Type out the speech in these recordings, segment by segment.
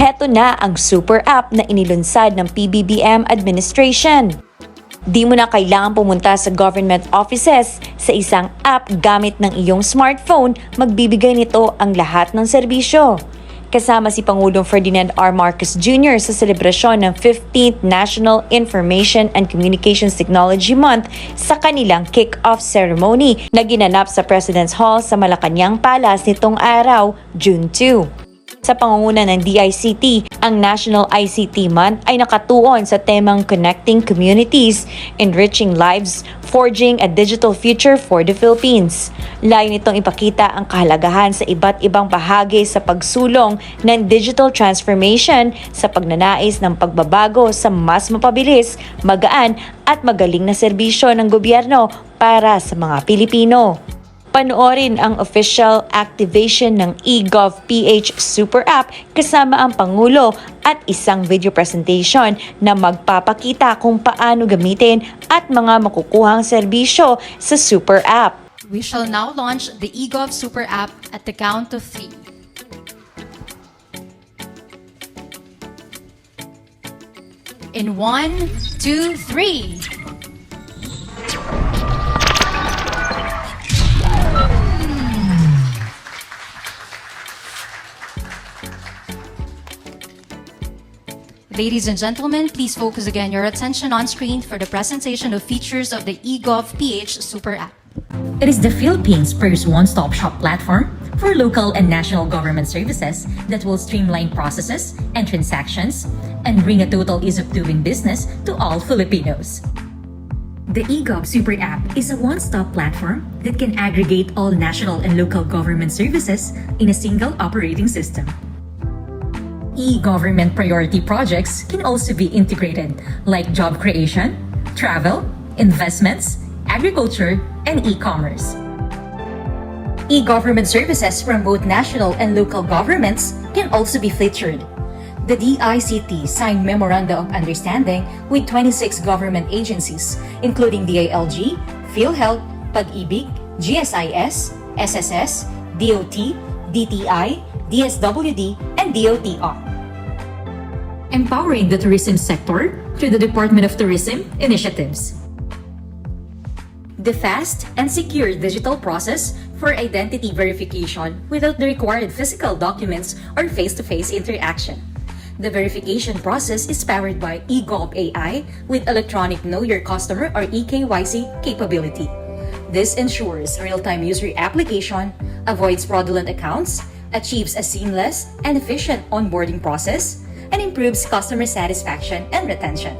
Heto na ang super app na inilunsad ng PBBM administration. Di mo na kailangan pumunta sa government offices. Sa isang app gamit ng iyong smartphone, magbibigay nito ang lahat ng serbisyo. Kasama si Pangulong Ferdinand R. Jr. sa selebrasyon ng 15th National Information and Communications Technology Month sa kanilang kick-off ceremony na ginanap sa President's Hall sa Malacanang Palace nitong araw, June 2. Sa pangunguna ng DICT, ang National ICT Month ay nakatuon sa temang Connecting Communities, Enriching Lives, Forging a Digital Future for the Philippines. Layo nitong ipakita ang kahalagahan sa iba't ibang bahagi sa pagsulong ng digital transformation sa pagnanais ng pagbabago sa mas mapabilis, magaan at magaling na serbisyo ng gobyerno para sa mga Pilipino. Panoorin ang official activation ng eGov.ph Super App kasama ang Pangulo at isang video presentation na magpapakita kung paano gamitin at mga makukuhang serbisyo sa Super App. We shall now launch the eGov Super App at the count of 3. In 1, 2, 3. Ladies and gentlemen, please focus again your attention on screen for the presentation of features of the eGov.ph Super App. It is the Philippines' first one-stop shop platform for local and national government services that will streamline processes and transactions and bring a total ease of doing business to all Filipinos. The eGov Super App is a one-stop platform that can aggregate all national and local government services in a single operating system. E-government priority projects can also be integrated, like job creation, travel, investments, agriculture, and e-commerce. E-government services from both national and local governments can also be featured. The DICT signed Memoranda of Understanding with 26 government agencies, including DILG, PhilHealth, Pag-ibig, GSIS, SSS, DOT, DTI, DSWD, and DOTR. Empowering the tourism sector through the Department of Tourism initiatives. The fast and secure digital process for identity verification without the required physical documents or face-to-face interaction. The verification process is powered by eGov AI with electronic Know Your Customer or eKYC capability. This ensures real-time user application, avoids fraudulent accounts, achieves a seamless and efficient onboarding process, and improves customer satisfaction and retention.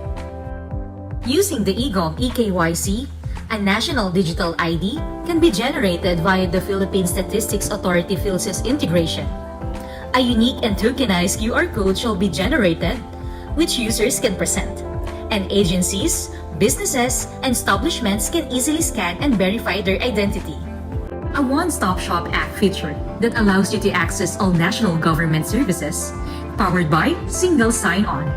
Using the eGov eKYC, a national digital ID can be generated via the Philippine Statistics Authority PhilSys integration. A unique and tokenized QR code shall be generated, which users can present, and agencies, businesses, and establishments can easily scan and verify their identity. A one-stop shop app feature that allows you to access all national government services, powered by single sign-on.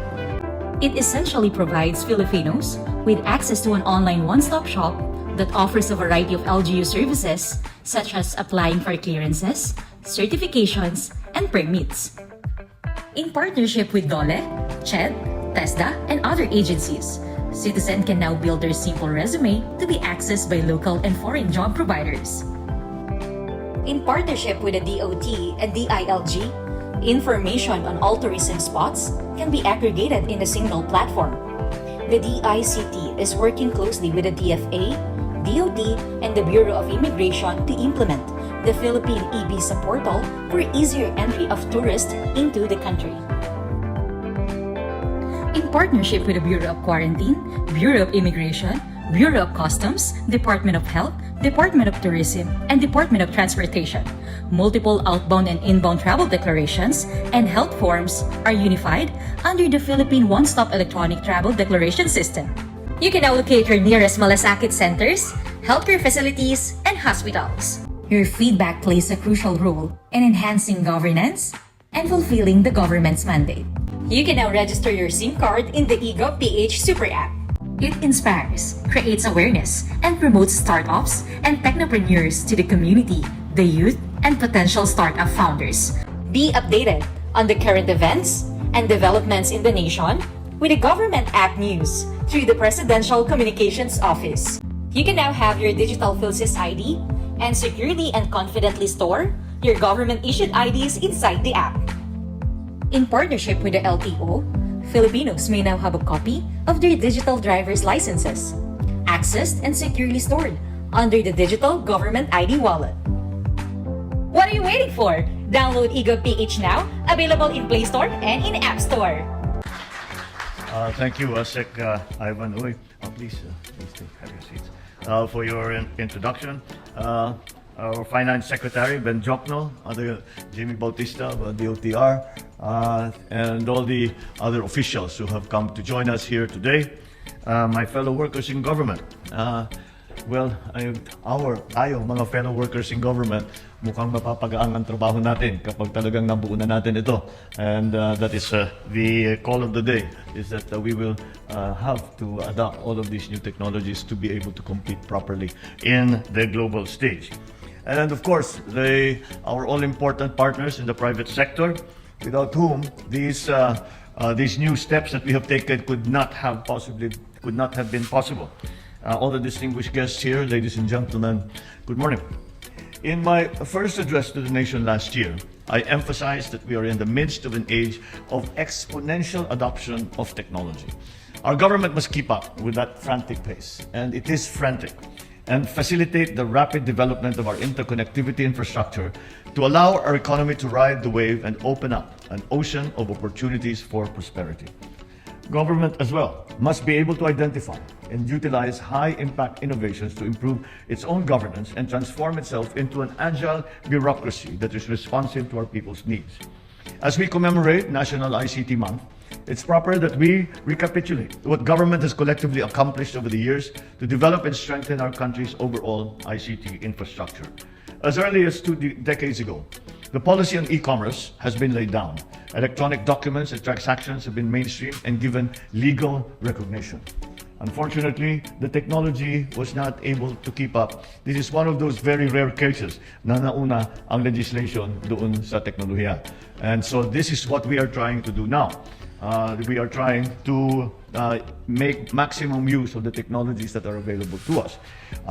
It essentially provides Filipinos with access to an online one-stop shop that offers a variety of LGU services such as applying for clearances, certifications, and permits. In partnership with DOLE, CHED, TESDA, and other agencies, citizens can now build their simple resume to be accessed by local and foreign job providers. In partnership with the DOT and DILG, information on all tourism spots can be aggregated in a single platform. The DICT is working closely with the DFA, DOD, and the Bureau of Immigration to implement the Philippine e-visa portal for easier entry of tourists into the country. In partnership with the Bureau of Quarantine, Bureau of Immigration, Bureau of Customs, Department of Health, Department of Tourism, and Department of Transportation, multiple outbound and inbound travel declarations and health forms are unified under the Philippine One-Stop Electronic Travel Declaration System. You can now locate your nearest malasakit centers, healthcare facilities, and hospitals. Your feedback plays a crucial role in enhancing governance and fulfilling the government's mandate. You can now register your SIM card in the eGov.ph Super App. It inspires, creates awareness, and promotes startups and technopreneurs to the community, the youth, and potential startup founders. Be updated on the current events, and developments in the nation with the Government Act News through the Presidential Communications Office. You can now have your digital PhilSys ID and securely and confidently store your government-issued IDs inside the app. In partnership with the LTO, Filipinos may now have a copy of their digital driver's licenses, accessed and securely stored under the digital government ID wallet. What are you waiting for? Download eGovPH now, available in Play Store and in App Store. Thank you, Sec Ivan Uy. Please take have your seats. For your introduction. Our Finance Secretary, Ben Jokno, Jimmy Bautista, DOTR, and all the other officials who have come to join us here today. My fellow workers in government. Tayo, mga fellow workers in government, mukhang mapapagaan ang trabaho natin kapag talagang nabuo na natin ito. And that is the call of the day, is that we will have to adopt all of these new technologies to be able to compete properly in the global stage. And of course, our all-important partners in the private sector, without whom these new steps that we have taken could not have been possible. All the distinguished guests here, ladies and gentlemen, good morning. In my first address to the nation last year, I emphasized that we are in the midst of an age of exponential adoption of technology. Our government must keep up with that frantic pace, and it is frantic, and facilitate the rapid development of our interconnectivity infrastructure to allow our economy to ride the wave and open up an ocean of opportunities for prosperity. Government as well must be able to identify and utilize high-impact innovations to improve its own governance and transform itself into an agile bureaucracy that is responsive to our people's needs. As we commemorate National ICT Month, it's proper that we recapitulate what government has collectively accomplished over the years to develop and strengthen our country's overall ICT infrastructure. As early as 2 decades ago, the policy on e-commerce has been laid down. Electronic documents and transactions have been mainstreamed and given legal recognition. Unfortunately, the technology was not able to keep up. This is one of those very rare cases na nauna ang legislation doon sa teknolohiya. And so this is what we are trying to do now. We are trying to make maximum use of the technologies that are available to us.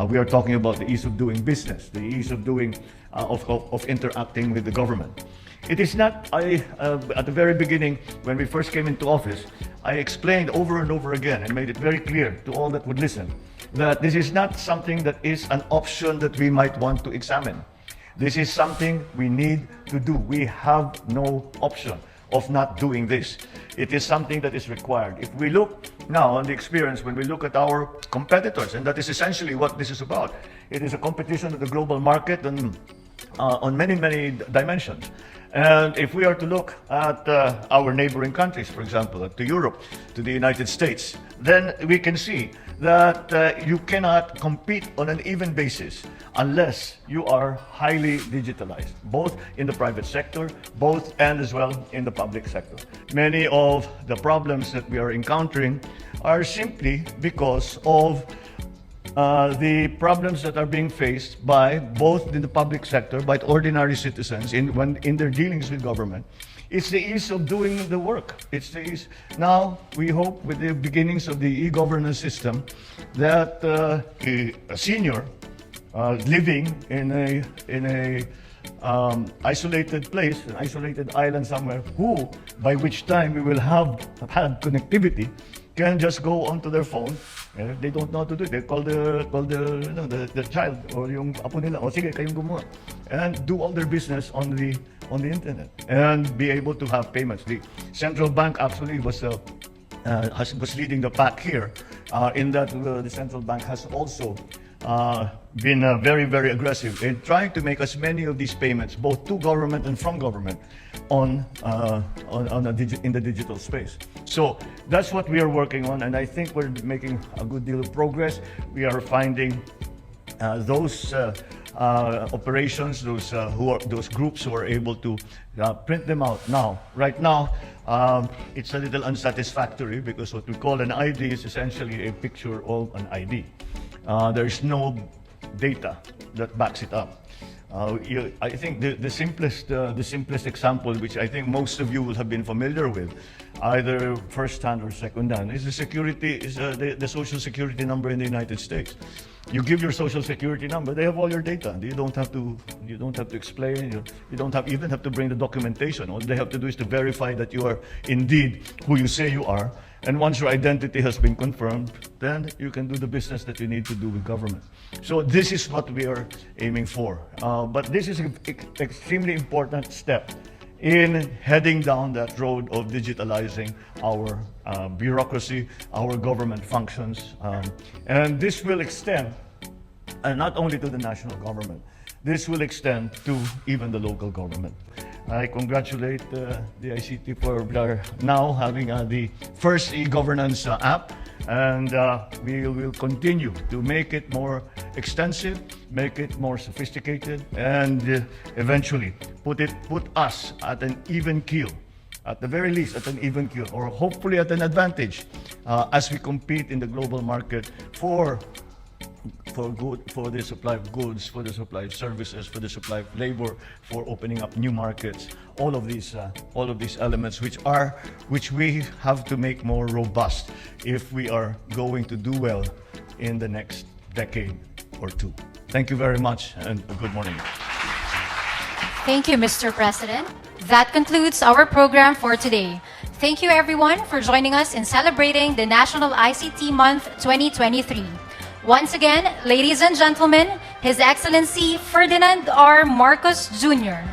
We are talking about the ease of doing business, the ease of doing of interacting with the government. It is not, at the very beginning, when we first came into office, I explained over and over again and made it very clear to all that would listen that this is not something that is an option that we might want to examine. This is something we need to do. We have no option of not doing this. It is something that is required. If we look now on the experience, when we look at our competitors, and that is essentially what this is about, it is a competition of the global market and on many, many dimensions. And if we are to look at our neighboring countries, for example, to Europe, to the United States, then we can see that you cannot compete on an even basis unless you are highly digitalized, both in the private sector, both and as well in the public sector. Many of the problems that we are encountering are simply because of the problems that are being faced by both in the public sector, by ordinary citizens in their dealings with government. It's the ease of doing the work. It's the ease. Now, we hope with the beginnings of the e-governance system that a senior living in a isolated place, an isolated island somewhere, by which time we will have had connectivity, can just go onto their phone. They don't know how to do it. They call the child or yung apo nila. O sige, kayong gumawa. And do all their business on the internet and be able to have payments. The central bank actually was leading the pack here. In that the central bank has also been very, very aggressive in trying to make as many of these payments, both to government and from government, in the digital space. So that's what we are working on, and I think we're making a good deal of progress. We are finding those operations, those groups who are able to print them out now. Right now, it's a little unsatisfactory because what we call an ID is essentially a picture of an ID. There's no data that backs it up. I think the simplest example, which I think most of you will have been familiar with, either first-hand or second-hand, is the social security number in the United States. You give your social security number, they have all your data. You don't have to explain. You don't even have to bring the documentation. All they have to do is to verify that you are indeed who you say you are. And once your identity has been confirmed, then you can do the business that you need to do with government. So this is what we are aiming for. But this is an extremely important step in heading down that road of digitalizing our bureaucracy, our government functions. And this will extend not only to the national government, this will extend to even the local government. I congratulate the ICT for now having the first e-governance app, and we will continue to make it more extensive, make it more sophisticated, and eventually put us at an even keel, at the very least at an even keel, or hopefully at an advantage as we compete in the global market for the supply of goods, for the supply of services, for the supply of labor, for opening up new markets. All of these elements, which we have to make more robust if we are going to do well in the next decade or two. Thank you very much, and good morning. Thank you, Mr. President. That concludes our program for today. Thank you, everyone, for joining us in celebrating the National ICT Month 2023. Once again, ladies and gentlemen, His Excellency Ferdinand R. Marcos Jr.,